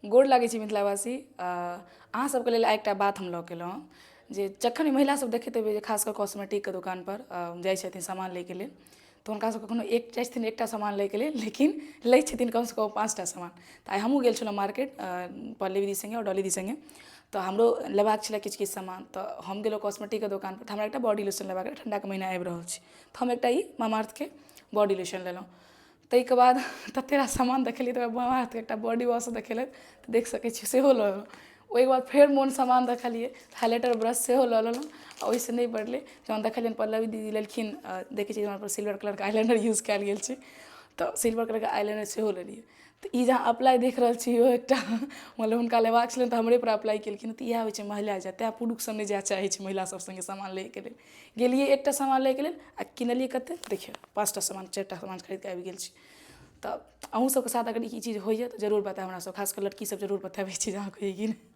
गोर लागै छी मिथिलावासी। अहाँ सबके लेल एकटा बात हम लऽ के एलहुँ हँ जे जखन ई महिला सब देखैत हेबै जे खासकर कॉस्मेटिकके दोकानपर जाइ छथिन सामान लैके लेल, तऽ हुनका सबके कोनो एक जाइ छथिन एकटा सामान लैके लेल, लेकिन लै छथिन कमसँ कम 5टा सामान। तऽ आइ हमहूँ गेल छलहुँ मार्केट पल्लवी दी सङ्गे आओर डॉली दी सङ्गे। तऽ हमरो लेबाक छलै किछु किछु सामान, तऽ हम गेलहुँ कॉस्मेटिकके दोकानपर। तऽ हमरा एकटा बॉडी लोशन लेबाक रहै, ठण्डाके महीना आबि रहल छै, तऽ हम एकटा ई मामाअर्थके बॉडी लोशन लेलहुँ। ताहिके बाद ततेक रास सामान देखेलिए, तऽ मामाअर्थके एकटा बॉडी वॉश देखेलथि, तऽ देख सकै छी सेहो लऽ लेलहुँ। ओहिके बाद फेर मोन सामान देखलिए, हाइलाइटर ब्रश सेहो लऽ लेलहुँ। आ ओहिसँ नहि बढ़लै, जहन देखलियनि पल्लवी दीदी लेलखिन, देखै छी हमरापर सिल्वर कलरके आइलाइनर यूज कयल गेल छै, तऽ सिल्वर कलरके आइलाइनर सेहो लेलिए। तऽ ई जहाँ अप्लाई देख रहल छी इहो एकटा मतलब हुनका लेबाक छलनि तऽ हमरेपर अप्लाई केलखिन। तऽ इएह होइ छै महिला जाति, तेँ पुरुषसब नहि जाय चाहै छै महिला सब सङ्गे सामान लैके लेल। गेलिए एकटा सामान लैके लेल आ किनलिए कतेक देखियौ, 5टा सामान 4टा सामान खरीद कऽ आबि गेल छी। तऽ अहूँ सबके साथ अगर ई चीज होइए तऽ जरूर बताएब हमरा सब, खासकर लड़की सब जरूर बताएब ई चीज अहाँ कहिए कि नहि।